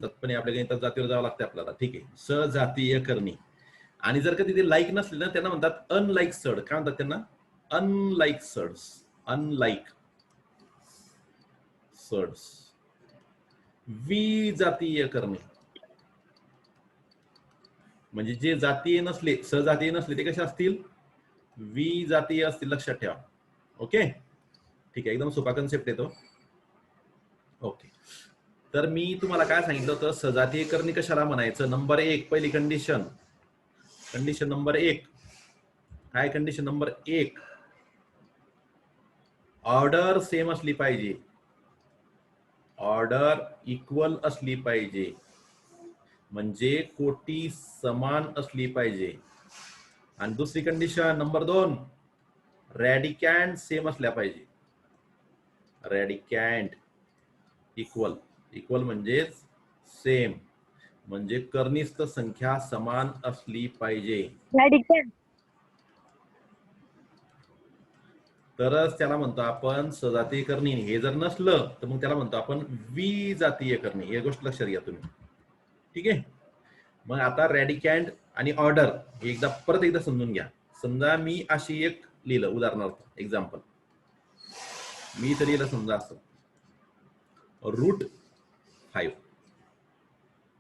तत्पणे आपल्या गणितात जातीवर जावं लागतं आपल्याला. ठीक आहे, सजातीय करणी. आणि जर का तिथे लाईक नसले ना त्यांना म्हणतात अनलाईक सड. काय म्हणतात त्यांना? अनलाईक सड्स. अनलाईक सड्स. विजातीय करणे म्हणजे जे जातीय नसले, सजातीय नसले ते कसे असतील? विजातीय असतील, लक्षात ठेवा. ओके, ठीक आहे, एकदम सोपा कन्सेप्ट येतो. ओके, तर मी तुम्हाला काय सांगितलं होतं, सजातीय करणी कशाला म्हणायचं? नंबर 1 पहिली कंडिशन. कंडिशन नंबर 1 काय? कंडिशन नंबर 1 ऑर्डर सेम असली पाहिजे. ऑर्डर इक्वल असली पाहिजे, म्हणजे कोटी समान असली पाहिजे. आणि दुसरी कंडिशन नंबर 2 रॅडिकॅन्ड सेम असल्या पाहिजे. रॅडिकॅन्ड इक्वल. इक्वल म्हणजे सेम, म्हणजे कर्निस्थ संख्या समान असली पाहिजे. रॅडिकॅन्ड. तरच त्याला म्हणतो आपण सजातीय करणी. हे जर नसलं तर मग त्याला म्हणतो आपण विजातीय करणी. ही गोष्ट लक्षात घ्या तुम्ही. ठीक आहे, मग आता रॅडिकॅन्ड आणि ऑर्डर हे एकदा परत एकदा समजून घ्या. समजा मी अशी एक लिहिलं, उदाहरणार्थ एक्झाम्पल मी इथं लिहिलं समजा असं √5.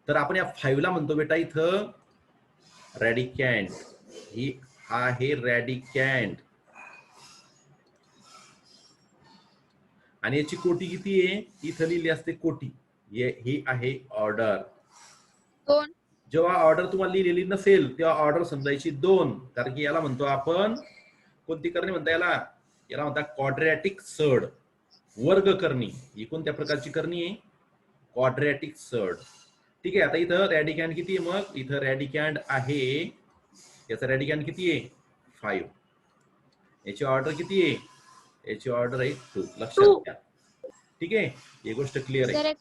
तर आपण या 5 ला म्हणतो बेटा इथं रॅडिकॅन्ड. ही आहे रॅडिकॅन्ड. आणि याची कोटी किती आहे? इथं लिहिली असते कोटी. ही आहे ऑर्डर. 2. जेव्हा ऑर्डर तुम्हाला लिहिलेली नसेल तेव्हा ऑर्डर समजायची 2, कारण की याला म्हणतो आपण कोणती करणी म्हणता? याला म्हणतात क्वाड्रॅटिक सड, वर्ग करणी. ही कोणत्या प्रकारची करणी आहे? क्वाड्रॅटिक सड. ठीक आहे, आता इथं रॅडिकॅन्ड किती आहे? मग इथं रॅडिकॅन्ड आहे, याचा रॅडिकॅन्ड किती आहे? 5. याची ऑर्डर किती आहे? याची ऑर्डर आहे 2. लक्षात घ्या. ठीक आहे, ही गोष्ट क्लिअर आहे.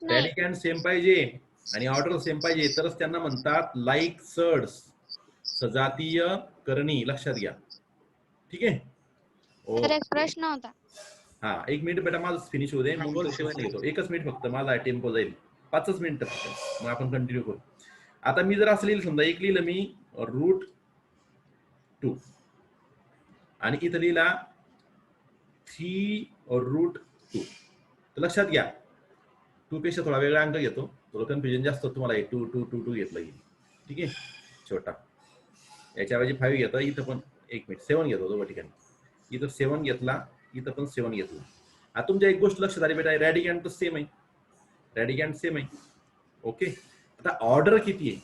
रॅडिकॅन्ड सेम पाहिजे आणि ऑर्डर सेम पाहिजे, तरच त्यांना म्हणतात लाईक सड्स, सजातीय करणी. लक्षात घ्या. ठीक आहे. तर एक प्रश्न होता. हा, 1 मिनिट बेटा, माझं फिनिश होऊ दे, मग प्रश्न घेतो. 1च मिनिट फक्त, माझा टेम्पो जाईल 5च मिनिट फक्त, मग आपण कंटिन्यू करू. आता मी जर असं लिहिलं, समजा एक लिहिलं मी √2 आणि इथं लिहिला 3√2. तर लक्षात घ्या, 2 पेक्षा थोडा वेगळा अंक घेतो, थोडं कन्फ्युजन जास्त तुम्हाला. 2 2 2 2 घेतलं. ठीक आहे, छोटा. याच्याऐवजी 5 घेतो. इथं पण 1 मिनिट 7 घेतो दोघं ठिकाणी. इथं 7 घेतला, इथं पण 7 घेतला. आता तुमच्या एक गोष्ट लक्षात आली बेटा, रॅडिकॅन्ड तर सेम आहे. रॅडिकॅन्ड सेम आहे. ओके, आता ऑर्डर किती आहे?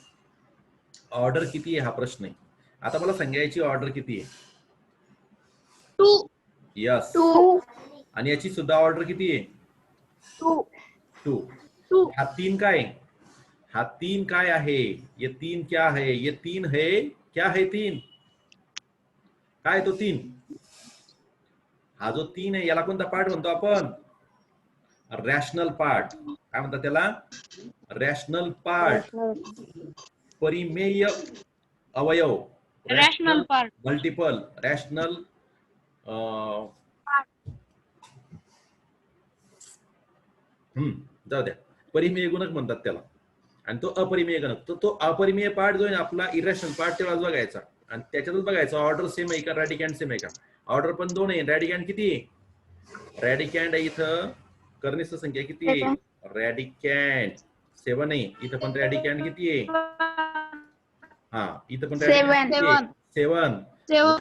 ऑर्डर किती आहे हा प्रश्न आहे. आता मला सांगायची ऑर्डर किती आहे? 2. यस. 2. आणि याची सुद्धा ऑर्डर किती आहे? 2. 2. हा 3 काय? हा 3 काय आहे? ये 3 क्या है? ये 3 है. क्या है 3? काय तो 3? हा जो 3 आहे याला कोणता पार्ट म्हणतो आपण? Rational part. काय म्हणतात त्याला? Rational part. परिमेय अवयव. Rational part. मल्टिपल रॅशनल जाऊ द्या, परिमेय गुणक म्हणतात त्याला. आणि तो अपरिमेय गुणक. तो अपरिमेय पार्ट जो आहे आपला इरॅशनल पार्ट, तेव्हाच बघायचा. आणि त्याच्यातच बघायचं ऑर्डर सेम आहे का, रॅडिकॅन्ड सेम आहे का. ऑर्डर पण 2 आहे. रॅडिकॅन्ड किती आहे? रॅडिकॅन्ड आहे इथं कर्निस्थ संख्या किती आहे? रॅडिकॅन्ड 7 आहे. इथं पण रॅडिकॅन्ड किती आहे? हा, इथं पण रॅडिकॅन्ड किती आहे? 7.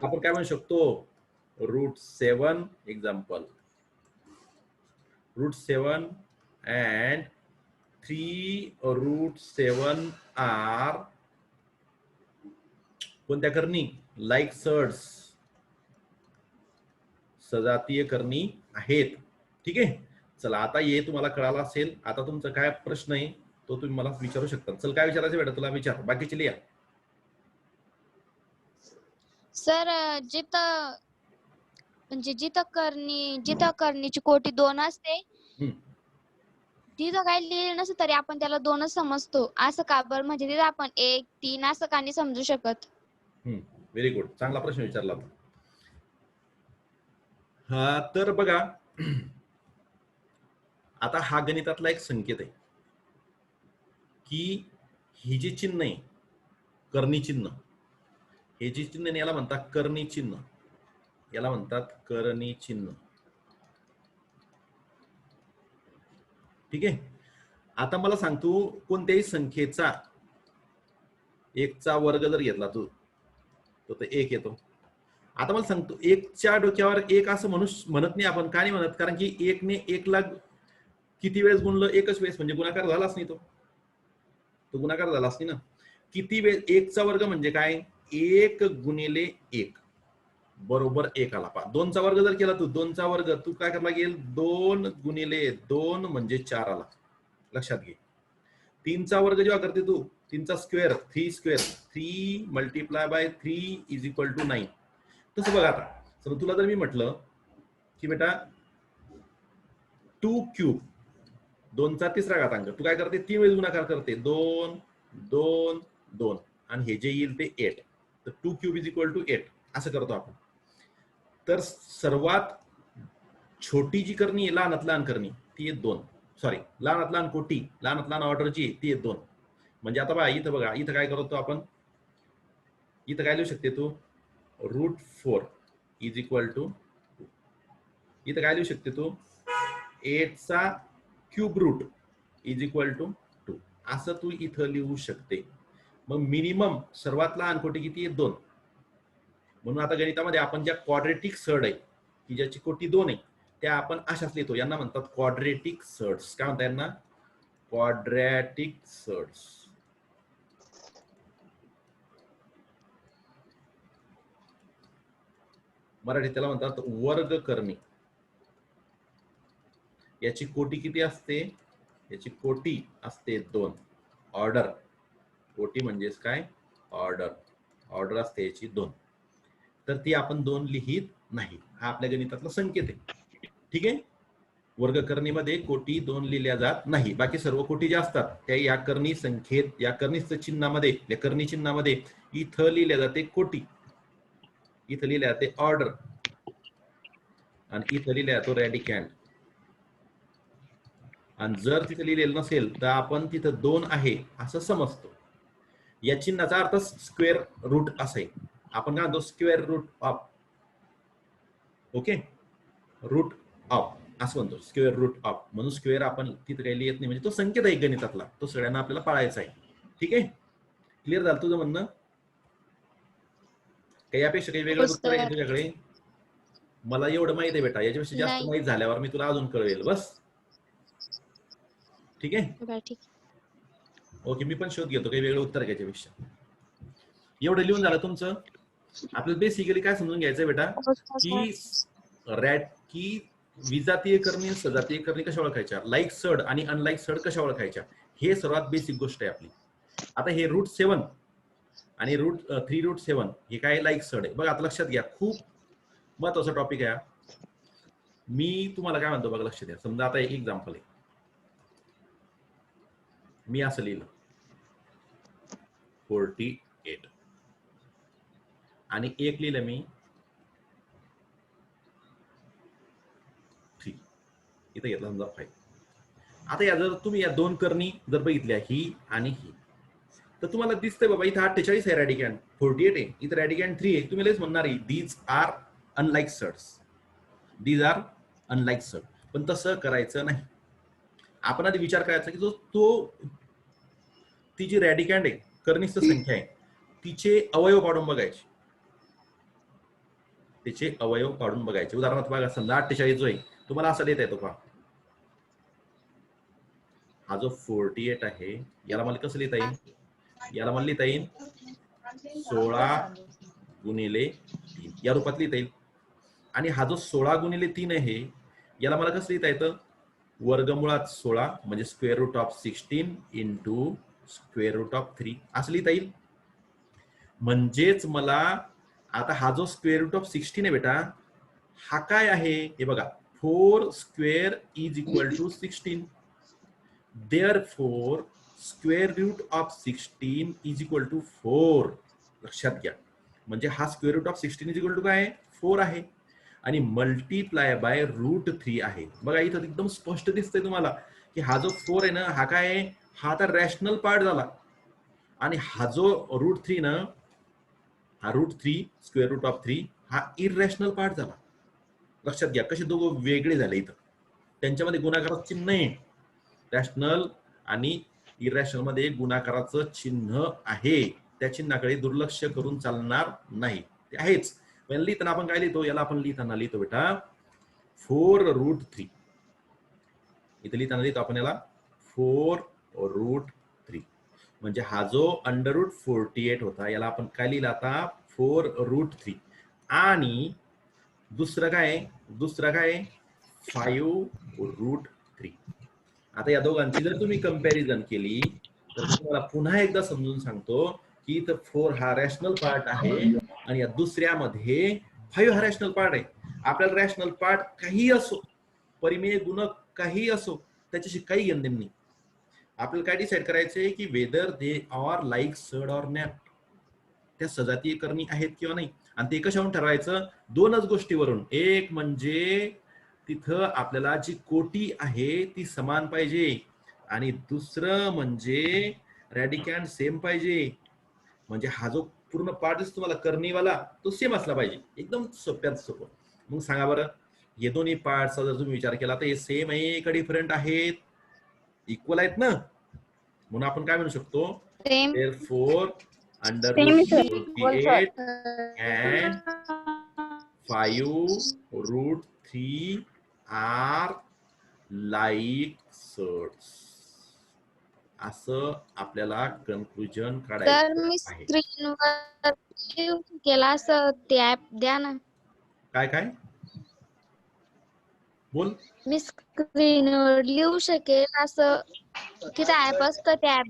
आपण काय म्हणू शकतो? √7 एक्झाम्पल. √7 and 3√7 आर कोणत्या करणी? लाईक सड्स, सजातीय करणी आहेत. ठीक आहे, चला आता हे तुम्हाला कळालं असेल. आता तुमचा काय प्रश्न आहे तो तुम्ही मला विचारू शकता. चल, काय विचारायचं बेटा तुला? विचार, बाकीचे लिहा. सर, जिथं करणीची कोटी 2 असते, तिथं काही लिहिलं नसतं तरी आपण त्याला 2च समजतो. असं का बरं? म्हणजे तिथं आपण 1 3 असं का नाही समजू शकत? व्हेरी गुड, चांगला प्रश्न विचारला. हा, तर बघा, आता हा गणितातला एक संकेत आहे. की ही जी चिन्ह आहे कर्णी चिन्ह, हे जी चिन्ह आहे याला म्हणतात कर्णी चिन्ह, याला म्हणतात कर्णी चिन्ह. ठीक आहे. आता मला सांगतो कोणत्याही संख्येचा एकचा वर्ग जर घेतला तू तो एक येतो. आता मला सांगतो एकच्या डोक्यावर एक असं म्हणत नाही आपण. का नाही म्हणत? कारण की एकने एकला किती वेळेस गुणलं? एकच वेळेस, म्हणजे गुणाकार झालाच नाही, तो गुणाकार झालाच नाही ना. किती वेळ? एकचा वर्ग म्हणजे काय? एक गुणिले एक बरोबर एक आला. पा दोनचा वर्ग जर केला तू, दोनचा वर्ग तू काय करायला लागेल? 2 गुणिले 2 म्हणजे 4 आला. लक्षात घे. तीनचा वर्ग जेव्हा करते तू, तीनचा square 3 square 3 multiply by 3 is equal to 9. तसं बघा आता तर तुला जर मी म्हटलं की बेटा 2 क्यूब, दोनचा तिसरा घातांक, तू काय करते? 3 वेळेस गुणाकार करते. 2 2 2 आणि हे जे येईल ते 8. तर 2 क्यूब इज इक्वल टू 8 असं करतो आपण. तर सर्वात छोटी जी करणी आहे लहानात लहान करणी ती आहे 2. सॉरी, लहानात लहान कोटी, लहानात लहान ऑर्डर जी आहे ती आहे 2. म्हणजे आता बघा इथं काय करतो आपण? इथं काय लिहू शकते तू? √4 इज इक्वल टू 2. इथं काय लिहू शकते तू? 8चा cube root is equal to 2 असं तू इथं लिहू शकते. मग मिनिमम सर्वात लहान कोटी किती आहे? 2. म्हणून आता गणितामध्ये आपण ज्या क्वाड्रेटिक सर्ड आहे की ज्याची कोटी 2 आहे त्या आपण अशाच लिहितो. यांना म्हणतात क्वाड्रेटिक सर्ड्स. काय म्हणतात यांना? Quadratic surds. मराठीत त्याला म्हणतात वर्ग करणी. याची कोटी किती असते? याची कोटी असते 2. ऑर्डर, कोटी म्हणजेच काय? ऑर्डर. ऑर्डर असते याची 2. तर ती आपण 2 लिहित नाही. हा आपल्या गणितातला संकेत आहे. ठीक आहे. वर्ग करणीमध्ये कोटी 2 लिहिल्या जात नाही. बाकी सर्व कोटी ज्या असतात त्या या करणी संख्येत, या करणीच्या चिन्हामध्ये, या करणी चिन्हामध्ये इथं लिहिल्या जाते कोटी, इथं लिहिल्या जाते ऑर्डर आणि इथं लिहिल्या जातो रॅडिकँड. आणि जर तिथं लिहिलेलं नसेल तर आपण तिथं 2 आहे असं समजतो. या चिन्हाचा अर्थ स्क्वेअर रूट असा आहे. आपण काय म्हणतो? Square root of. Okay, root of असं म्हणतो, स्क्वेअर रूट ऑफ. म्हणून स्क्वेअर आपण तिथं काही लिहित नाही. म्हणजे तो संकेत आहे गणितातला, तो सगळ्यांना आपल्याला पाळायचा आहे. ठीक आहे. क्लिअर झालं तुझं म्हणणं? काही यापेक्षा काही वेगळं उत्तर आहे तुझ्याकडे? मला एवढं माहित आहे बेटा, याच्यापेक्षा जास्त माहित झाल्यावर मी तुला अजून कळवेल. बस ठीक आहे. ओके, मी पण शोध घेतो काही वेगळं उत्तर घ्यायच्यापेक्षा. एवढं लिहून झालं तुमचं. आपल्याला बेसिकली काय समजून घ्यायचंय बेटा की विजातीय करणी, सजातीय करणी कशा ओळखायच्या, लाईक सर्ड आणि अनलाईक सर्ड कशा ओळखायच्या, हे सर्वात बेसिक गोष्ट आहे आपली. आता हे √7 आणि 3√7 हे काय? लाईक सर्ड आहे. बघा आता लक्षात घ्या, खूप महत्वाचा टॉपिक आहे. मी तुम्हाला काय म्हणतो बघा, लक्ष द्या. समजा आता एक एक्झाम्पल आहे, मी असं लिहिलं 48 आणि एक लिहिलं मी 3, इथं घेतला समजा 5. आता या जर तुम्ही या 2 करणी जर बघितल्या, ही आणि ही, तर तुम्हाला दिसतंय बाबा इथं 48 आहे रॅडिकँड, 48 आहे, इथं रॅडिकँड 3 आहे. तुम्ही लगेच म्हणणार आहे these are unlike surds, these are unlike surd. पण तसं करायचं नाही. आपण आधी विचार करायचा की ती जी रॅडिकँड आहे, कर्निष्ठ संख्या आहे, तिचे अवयव काढून बघायचे. तिचे अवयव काढून बघायचे. उदाहरणार्थ बघा, समजा 48 जो आहे तुम्हाला असा देता येतो का? हा जो 48 आहे याला मला कसं लिहिता येईल? याला मला लिहिता येईल 16 गुणिले 3 या रूपात लिहिता येईल. आणि हा जो 16 गुणिले 3 आहे याला मला कसं लिहिता येतं? वर्गमुळात 16 म्हणजे square root of 16 into square root of 3 असं लिहिता येईल. म्हणजेच मला आता हा जो स्क्वेअर रूट ऑफ 16 आहे बेटा, हा काय आहे हे बघा, 4 square is equal to 16. Therefore square root of 16 is equal to 4. लक्षात घ्या. म्हणजे हा square root of 16 is equal to काय आहे? 4 आहे. आणि मल्टिप्लाय बाय √3 आहे. बघा इथं एकदम स्पष्ट दिसतंय तुम्हाला की हा जो 4 आहे ना, हा काय आहे? हा आता रॅशनल पार्ट झाला आणि हा जो √3 ना, हा √3 स्क्वेअर रूट ऑफ 3 हा इरॅशनल पार्ट झाला. लक्षात घ्या कसे दोघं वेगळे झाले इथं. त्यांच्यामध्ये गुणाकाराचं चिन्ह आहे. रॅशनल आणि इरॅशनल मध्ये गुणाकाराचं चिन्ह आहे. त्या चिन्हाकडे दुर्लक्ष करून चालणार नाही, ते आहेच. पण लिहिताना आपण काय लिहितो, याला आपण लिहिताना लिहितो बेटा 4√3. इथे लिहिताना लिहितो आपण याला 4√3. म्हणजे हा जो √48 होता याला आपण काय लिहिला आता 4√3. आणि दुसरं काय 5√3. आता या दोघांची जर तुम्ही कंपॅरिझन केली तर तुम्हाला पुन्हा एकदा समजून सांगतो की इथं 4 हा रॅशनल पार्ट आहे आणि या दुसऱ्यामध्ये 5 हा रॅशनल पार्ट आहे. आपल्याला रॅशनल पार्ट काही असो, परिमेय गुणक काही असो, त्याच्याशी काही घेणं नाही. आपल्याला काय डिसाइड करायचंय की वेदर दे आर लाईक सड ऑर नॅप, त्या सजातीय करणी आहेत किंवा नाही. आणि ते कशावरून ठरवायचं, दोनच गोष्टीवरून. एक म्हणजे तिथं आपल्याला जी कोटी आहे ती समान पाहिजे आणि दुसरं म्हणजे रॅडिकॅन्ड सेम पाहिजे. म्हणजे हा जो पूर्ण पार्ट दिसतो तुम्हाला करणीवाला तो सेम असला पाहिजे. एकदम सोप्यात सोपं. मग सांगा बरं, हे दोन्ही पार्टचा जर तुम्ही विचार केला तर हे सेम आहे का डिफरंट आहेत? इक्वल आहेत ना. म्हणून आपण काय म्हणू शकतो, same therefore Same is √48 and 5√3 are like surds. असं आपल्याला कन्क्लुजन तर काढायचं मी आहे. स्क्रीनवर केला असं ते ऍप द्या ना. काय काय बोल. मी स्क्रीनवर लिहू शकेल असं तिथं ऍप असतं ते ऍप.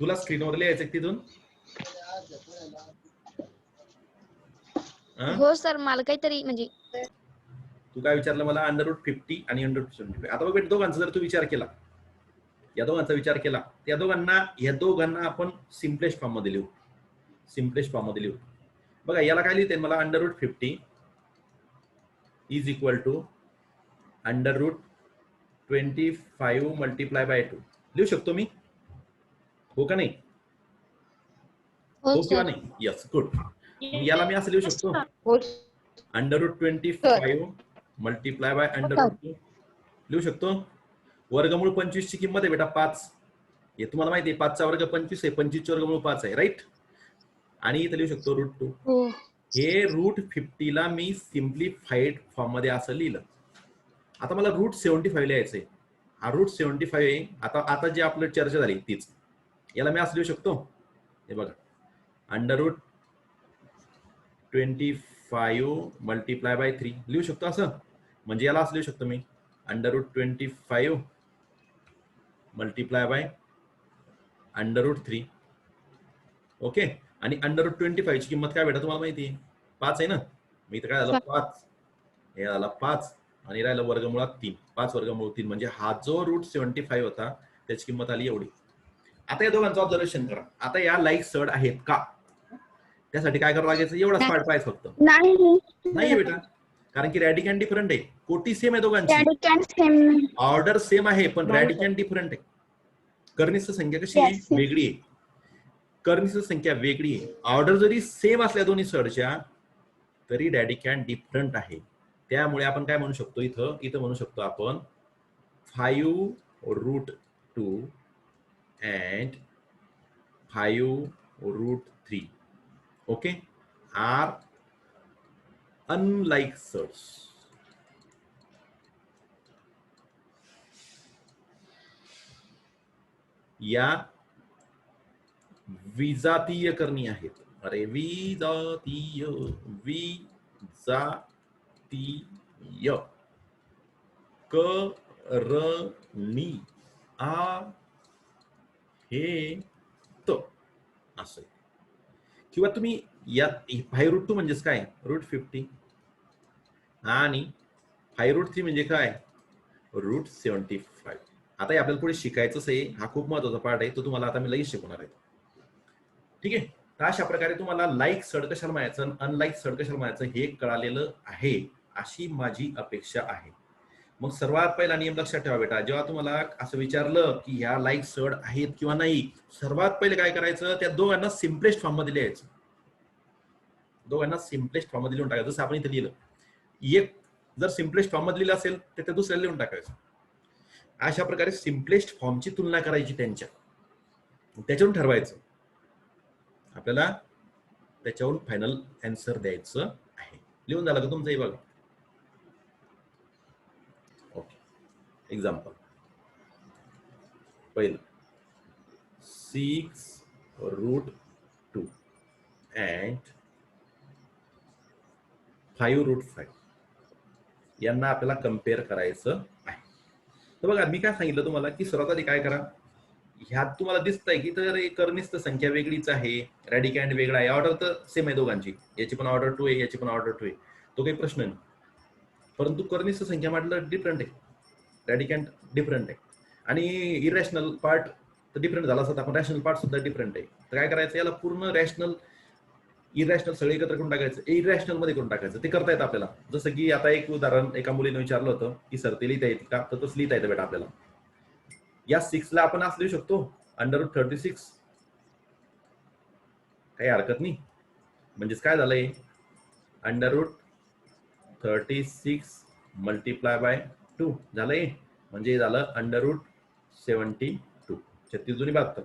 तुला स्क्रीनवर लिहायचं तिथून? हो सर, मला काहीतरी म्हणजे तू काय विचारलं मला, √50 आणि √75. आता बघ दोघांचा जर तू विचार केला, या दोघांचा विचार केला, या दोघांना आपण सिम्पलेस्ट फॉर्म मध्ये लिहू. सिम्पलेस्ट फॉर्म मध्ये लिहू. बघा याला काय लिहिते मला, √50 is equal to √25 multiply by 2 लिहू शकतो मी, हो का नाही? हो हो किंवा सर. नाही? Yes, good. याला मी असं लिहू शकतो, √25 मल्टिप्लाय बाय √2 लिहू शकतो. वर्गमूळ 25 ची किंमत आहे बेटा 5. हे तुम्हाला माहिती आहे, 5 चा वर्ग 25 आहे, 25 चे वर्गमूळ 5 आहे, राईट? आणि इथे लिहू शकतो √2. हो हे √50 ला मी सिम्प्लिफाईड फॉर्म मध्ये असं लिहिलं. आता मला √75 लिहायचंय. हा √75 आहे. आता जी आपली चर्चा झाली तीच, याला मी असं लिहू शकतो, हे बघा √25 मल्टिप्लाय बाय 3 लिहू शकतो असं. म्हणजे याला असं लिहू शकतो मी √25 मल्टिप्लाय बाय √3. ओके. आणि √25 ची किंमत काय बेटा तुम्हाला माहिती आहे, 5 आहे ना. मी इथं काय झालं 5, हे झाला 5 आणि राहिलं वर्गमुळात 3. 5 वर्गमूळ 3 म्हणजे हा जो √75 होता त्याची किंमत आली एवढी. आता या दोघांचं ऑब्झर्वेशन करा. आता या लाईक सड आहेत का, त्यासाठी काय करावं लागायचं, एवढाच पार्ट पाहिजे फक्त. नाहीये बेटा, कारण की रॅडिकॅन्ड डिफरंट आहे. कोटी सेम आहे दोघांची, ऑर्डर सेम आहे पण रॅडिकॅन्ड डिफरंट आहे. कर्णीची संख्या कशी आहे, वेगळी आहे. कर्णीची संख्या वेगळी आहे. ऑर्डर जरी सेम असल्या दोन्ही सडच्या तरी रॅडिकॅन्ड डिफरंट आहे. त्यामुळे आपण काय म्हणू शकतो, इथं म्हणू शकतो आपण 5√2 and 5√3 okay are unlike surds. या विजातीय करणी आहेत. अरे विजातीय करणी आहेत असं. किंवा तुम्ही या 5√2 म्हणजेच काय, √50 आणि 5√3 म्हणजे काय, √75. आता हे आपल्याला पुढे शिकायचंच आहे. हा खूप महत्वाचा पार्ट आहे, तो तुम्हाला आता मी लगेच शिकवणार आहे. ठीक आहे. तर अशा प्रकारे तुम्हाला लाईक सड कशाला म्हणायचं, अनलाईक सड कशाला म्हणायचं हे कळालेलं आहे, अशी माझी अपेक्षा आहे. मग सर्वात पहिला नियम लक्षात ठेवा बेटा, जेव्हा तुम्हाला असं विचारलं की ह्या लाईक सड आहेत किंवा नाही, सर्वात पहिले काय करायचं, त्या दोघांना सिम्पलेस्ट फॉर्म मध्ये लिहायचं. दोघांना सिम्पलेस्ट फॉर्म मध्ये लिहून टाकायचं. जसं आपण इथे लिहिलं, एक जर सिम्पलेस्ट फॉर्म मध्ये लिहिलं असेल तर त्या दुसऱ्याला लिहून टाकायचं. अशा प्रकारे सिम्पलेस्ट फॉर्मची तुलना करायची त्यांच्या, त्याच्यावरून ठरवायचं आपल्याला, त्याच्यावरून फायनल आन्सर द्यायचं आहे. लिहून झालं का तुमचं? हे बघा. ओके, एक्झाम्पल पहिलं 6√2 and 5√5 यांना आपल्याला कम्पेअर करायचं आहे. तर बघा, मी काय सांगितलं तुम्हाला की सर्वात आधी काय करा, ह्यात तुम्हाला दिसतंय की तर कर्निस्त संख्या वेगळीच आहे, रॅडिकँड वेगळा आहे, ऑर्डर तर सेम आहे दोघांची, याची पण ऑर्डर 2 आहे, याची पण ऑर्डर 2 आहे, तो काही प्रश्न नाही. परंतु कर्निस्त संख्या म्हटलं डिफरंट आहे, रॅडिकँड डिफरंट आहे, आणि इरॅशनल पार्ट तर डिफरंट झाला असता, आपण रॅशनल पार्ट सुद्धा डिफरंट आहे. तर काय करायचं, याला पूर्ण रॅशनल इरॅशनल सगळे एकत्र करून टाकायचं, इरॅशनल मध्ये करून टाकायचं. ते करता येतं आपल्याला. जसं की आता एक उदाहरण एका मुलीने विचारलं होतं की सर ते लिहिता येतं का, तर तसं लिहिता येतं बेटा आपल्याला. या 6 ला आपण असं लिहू शकतो √36, काही हरकत नाही. म्हणजेच काय झालंय, √36 मल्टिप्लाय बाय 2 झालंय, म्हणजे झालं √72, 36 जुनी 72.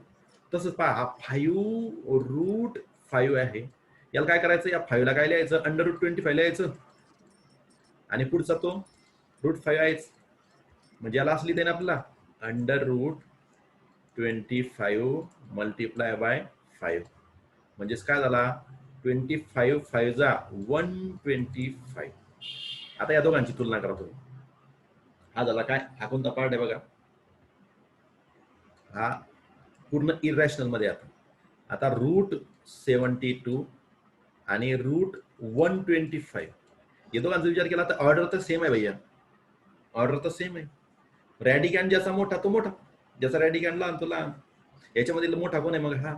तसंच पहा, हा 5√5 आहे, याला काय करायचं, या 5 ला काय लिहायचं, √25 लिहायचं, आणि पुढचा तो √5 आहेच, म्हणजे याला असं लिहिता येईल आपल्याला √25 मल्टिप्लाय बाय 5, म्हणजेच काय झाला, 25 5 जा 125. आता या दोघांची तुलना करा तुम्ही. हा झाला काय, हा कोणता पार्ट आहे बघा, हा पूर्ण इरॅशनल मध्ये. आता √72 आणि √125 या दोघांचा विचार केला तर ऑर्डर तर सेम आहे भैया, ऑर्डर तर सेम आहे. रॅडिकँड ज्याचा मोठा तो मोठा, ज्याचा रॅडिकँड लहान तो लहान. याच्यामध्ये मोठा कोण आहे मग, हा.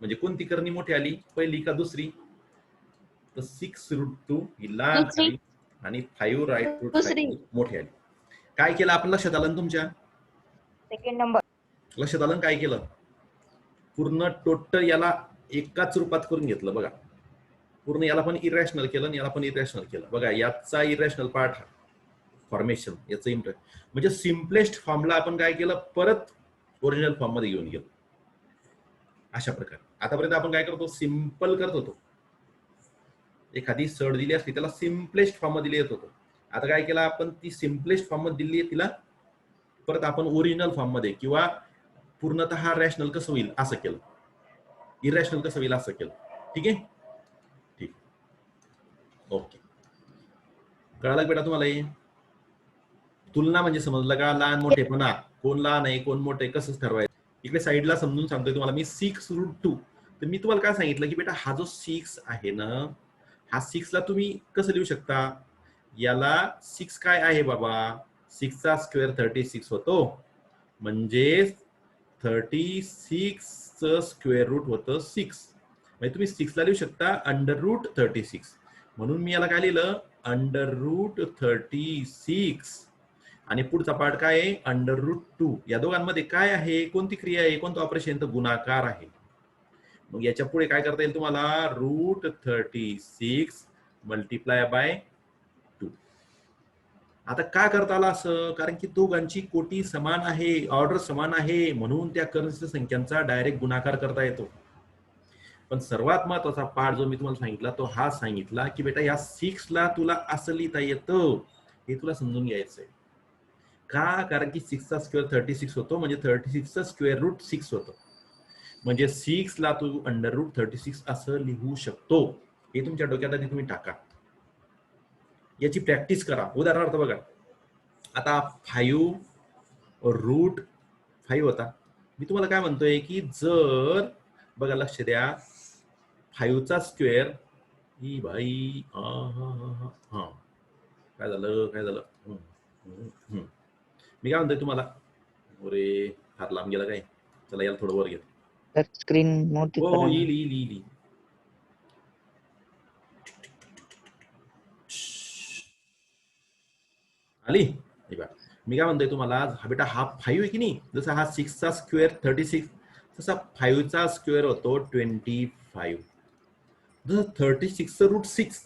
म्हणजे कोणती करणी मोठी आली, पहिली का दुसरी, तर 6√2 ही लहान आली आणि 5 मोठी आली. काय केलं आपण, लक्षात आलं तुमच्या, सेकंड नंबर लक्षात आलं काय केलं, पूर्ण टोटल याला एकाच रूपात करून घेतलं बघा. पूर्ण याला पण इरॅशनल केलं आणि याला पण इरॅशनल केलं बघा. याचा इरॅशनल पार्ट फॉर्मेशन, याचं म्हणजे सिम्पलेस्ट फॉर्मला आपण काय केलं, परत ओरिजिनल फॉर्म मध्ये घेऊन गेलो. अशा प्रकारे आतापर्यंत आपण काय करतो, सिंपल करत होतो. एखादी सड दिली असती त्याला सिम्पलेस्ट फॉर्म मध्ये लिहित होतो. आता काय केलं आपण, ती सिम्पलेस्ट फॉर्म मध्ये दिली, तिला परत आपण ओरिजिनल फॉर्म मध्ये, किंवा पूर्णतः रॅशनल कसं होईल असं केलं, इरॅशनल कसं होईल असं केलं. ठीक आहे, ठीक, ओके. कळालं बेटा तुम्हाला? हे तुलना म्हणजे समजलं का, लहान मोठेपणा, कोण लहान आहे कोण मोठे कसं ठरवायचं. इकडे साईडला समजून सांगतोय तुम्हाला मी. 6√2, तर मी तुम्हाला काय सांगितलं की बेटा हा जो 6 आहे ना, हा 6 ला तुम्ही कसं लिहू शकता, याला 6 काय आहे बाबा, 6 चा स्क्वेअर 36 होतो, म्हणजे 36 च स्क्वेअर रूट होतं 6. म्हणजे तुम्ही 6 ला लिहू शकता √36, म्हणून मी याला काय लिहिलं, √36, आणि पुढचा पार्ट काय आहे, √2. या दोघांमध्ये काय आहे, कोणती क्रिया आहे, कोणतं ऑपरेशन, तर गुणाकार आहे. मग याच्या पुढे काय करता येईल तुम्हाला, √36 मल्टिप्लाय बाय 2. आता का करता आला असं, कारण की दोघांची कोटी समान आहे, ऑर्डर समान आहे, म्हणून त्या कर्निस्त संख्यांचा डायरेक्ट गुणाकार करता येतो. पण सर्वात महत्वाचा पार्ट जो मी तुम्हाला सांगितला, तो हा सांगितला की बेटा या 6 ला तुला असं लिहिता येतं, हे तुला समजून घ्यायचंय. का, कारण की 6 चा स्क्वेअर 36 होतो, म्हणजे 36 चा स्क्वेअर रूट 6 होतं, म्हणजे 6 ला तू √36 असं लिहू शकतो. हे तुमच्या डोक्यात आधी तुम्ही टाका, याची प्रॅक्टिस करा. उदाहरणार्थ बघा, आता 5√5 होता, मी तुम्हाला काय म्हणतोय की जर बघा, लक्ष द्या, 5 चा स्क्वेअर ही भाई, हा काय झालं, काय झालं, मी काय म्हणतोय तुम्हाला, अरे फार लांब गेला काय, चला याला थोडं वर घेतो. तर स्क्रीन मोठी हो करा ना. येईल. आली हे बघा. मी काय म्हणतोय तुम्हाला, हा बेटा हा 5 आहे की नाही, जसा हा 6 चा स्क्वेअर 36, तसा 5 चा स्क्वेअर होतो 25. जसं 36 चं रूट 6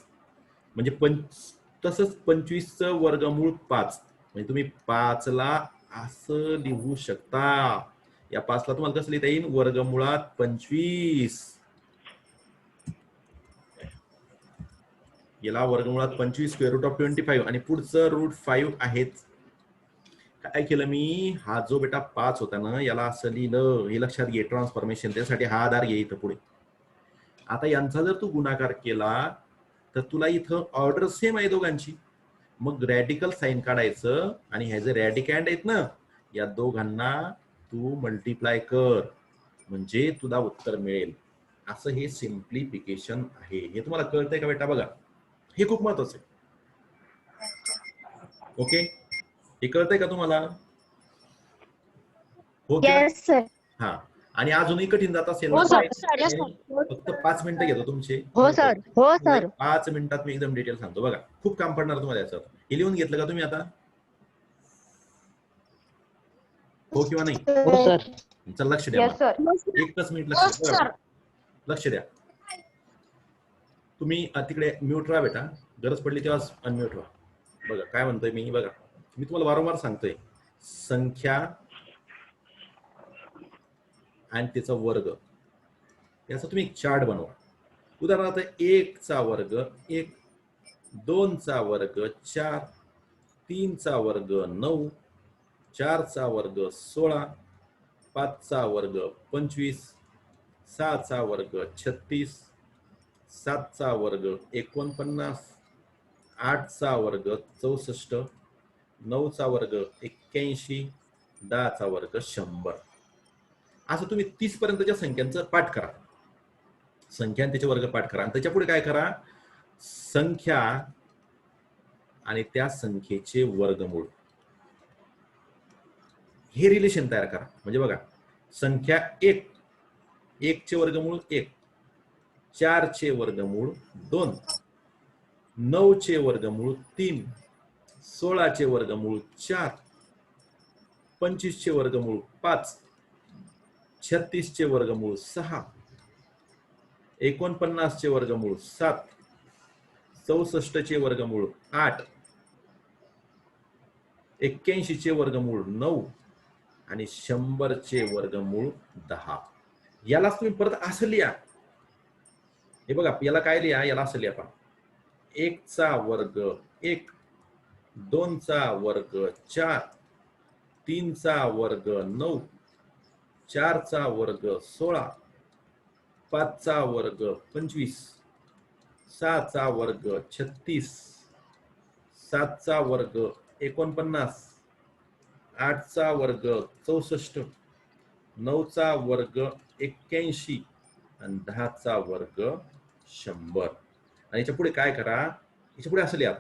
म्हणजे तसंच 25 चं वर्गमूळ 5, म्हणजे तुम्ही 5 ला असं लिहू शकता. या 5 ला तुम्हाला कसं लिहिता येईल, वर्गमुळात 25. याला वर्गमुळात 25 स्क्वेअर रूट ऑफ 25 आणि पुढचं रूट 5 आहेच. काय केलं मी, हा जो बेटा 5 होता ना, याला असं लिहिलं, हे लक्षात घे, ट्रान्सफॉर्मेशन. त्यासाठी हा आधार घे इथं पुढे. आता यांचा जर तू गुणाकार केला तर तुला इथं ऑर्डर सेम आहे दोघांची. मग रॅडिकल साइन काढायचं आणि ह्या जे रॅडिकँड आहेत ना, या दोघांना तू मल्टिप्लाय कर, म्हणजे तुला उत्तर मिळेल. असं हे सिम्प्लिफिकेशन आहे. हे तुम्हाला कळतंय का बेटा? बघा, हे खूप महत्वाचं आहे. ओके, हे कळतंय का तुम्हाला? हो की नाही? Yes sir. हा, आणि अजूनही कठीण जात असेल हो ना, सर. फक्त 5 मिनिटं घेतो तुमचे. हो सर. हो सर. 5 मिनिटात मी एकदम डिटेल सांगतो. बघा, खूप काम पडणार तुम्हाला याचं. हे लिहून घेतलं का तुम्ही आता? हो किंवा नाही? हो सर. चल लक्ष द्या. Yes sir. एकच मिनिट लक्ष द्या. बघा, लक्ष द्या. तुम्ही तिकडे म्यूट राहा बेटा, गरज पडली तेव्हा अनम्यूट व्हा. बघा काय म्हणतोय मी. बघा, मी तुम्हाला वारंवार सांगतोय, संख्या आणि त्याचा वर्ग याचा तुम्ही एक चार्ट बनवा. उदाहरणार्थ 1 चा वर्ग 1, 2 चा वर्ग 4, 3 चा वर्ग 9, 4 चा वर्ग 16, 5 चा वर्ग 25, 6 चा वर्ग 36, 7 चा वर्ग 49, 8 चा वर्ग 64, 9 चा वर्ग 81, 10 चा वर्ग 100. असं तुम्ही 30 पर्यंतच्या संख्यांचं पाठ करा. संख्या आणि त्याचे वर्ग पाठ करा आणि त्याच्या पुढे काय करा, संख्या आणि त्या संख्येचे वर्गमूळ हे रिलेशन तयार करा. म्हणजे बघा, संख्या 1 चे वर्गमूळ 1, 4 चे वर्गमूळ 2, 9 चे वर्गमूळ 3, 16 चे वर्गमूळ 4, 25 चे वर्गमूळ 5, 36 चे वर्गमूळ 6, 49 चे वर्गमूळ 7, 64 चे वर्गमूळ 8, 81 चे वर्गमूळ 9 आणि 100 चे वर्गमूळ 10. यालाच तुम्ही परत असं लिहा. हे बघा, याला काय लिहा, याला असं लिहा. 1 चा वर्ग 1, 2 चा वर्ग 4, 3 चा वर्ग 9, 4 चा वर्ग 16, 5 चा वर्ग 25, 6 चा वर्ग 36, 7 चा वर्ग 49, 8 चा वर्ग 64, 9 चा वर्ग 81 आणि 10 चा वर्ग 100. आणि याच्या पुढे काय करा, याच्या पुढे असं लिहा,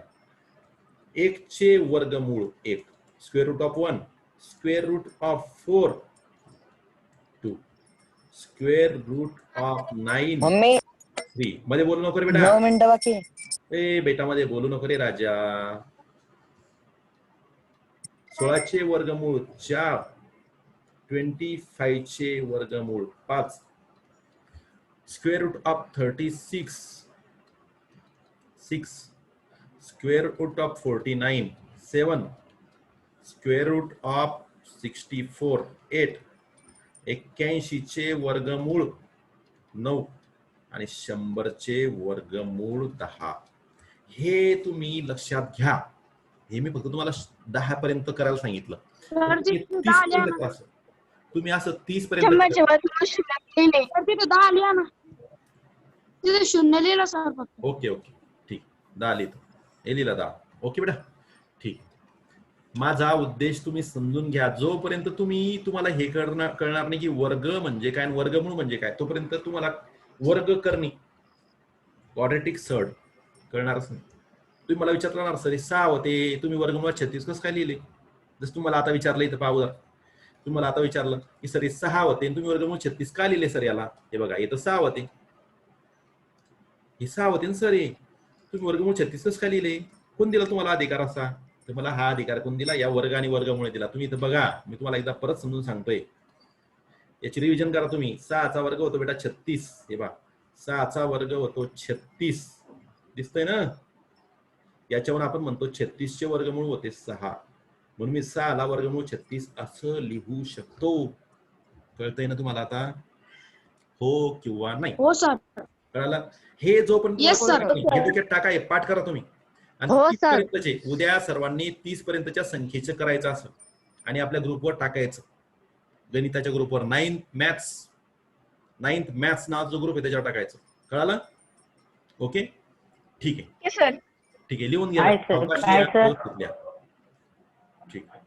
1 चे वर्गमूळ 1, square root of 1, square root of 4, 2, square root of 9, मम्मी 3. मध्ये बोलू नको रे बेटा. 9 मिनिटं बाकी. ए बेटा, मध्ये बोलू नको रे राजा. 16 चे वर्गमूळ 4, 25 चे वर्गमूळ 5, square root of 36, 6, square root of 49, 7, square root of 64, 8, 81 चे वर्गमूळ 9 आणि 100 चे वर्गमूळ 10. हे तुम्ही लक्षात घ्या. हे मी फक्त तुम्हाला 10 पर्यंत करायला सांगितलं. तुम्ही असं 30 पर्यंत शून्य लिहिलं सर फक्त. ओके ओके ठीक, 10 लिहितो. हे लिहिलं 10. ओके बेटा, ठीक. माझा उद्देश तुम्ही समजून घ्या. जोपर्यंत तुम्हाला हे कळणार नाही की वर्ग म्हणजे काय आणि वर्गमूळ म्हणजे काय, तोपर्यंत तुम्हाला वर्ग करणे, क्वाड्रॅटिक सर्ड कळणारच नाही. तुम्ही मला विचारणार सर 6 होते, तुम्ही वर्गमूळात 36 कसं काय लिहिले? जसं तुम्हाला आता विचारलं इथं पाहू, तुम्हाला आता विचारलं की सर 6 होते तुम्ही वर्गमूळ 36 का लिहिले सर याला? हे बघा, इथं 6 होते, हे 6 होते ना सर, हे तुम्ही वर्गमूळ 36 कसं काय लिहिले? कोण दिला तुम्हाला अधिकार असा? तर मला हा अधिकार कोण दिला? या वर्ग आणि वर्गमुळे दिला. तुम्ही इथं बघा, मी तुम्हाला एकदा परत समजून सांगतोय. याची रिव्हिजन करा तुम्ही. 6चा वर्ग होतो बेटा 36. हे बघा, 6चा वर्ग होतो 36. दिसतंय ना? याच्यावर आपण म्हणतो 36चे वर्गमूळ होते 6. म्हणून मी 6ला वर्गमूळ 36 असं लिहू शकतो. कळतंय ना तुम्हाला आता? हो किंवा नाही? हो सर. कळालं? हे जोपर्यंत Yes, sir. तुम्हाला कळत नाही, हे डोक्यात टाका, हे पाठ करा तुम्ही. आणि हो, 30 sir. पर्यंतचे उद्या सर्वांनी 30 पर्यंतच्या संख्येचं करायचं असं आणि आपल्या ग्रुपवर टाकायचं. गणिताच्या ग्रुपवर 9th मॅथ्स नावाचा जो ग्रुप आहे त्याच्यावर टाकायचं. कळालं? ओके, ठीक आहे. सर ठीक आहे, लिहून घ्या. आहे, sir. अवकाश आहे, लिहा, sir. व्यवस्थित लिहा. ठीक आहे.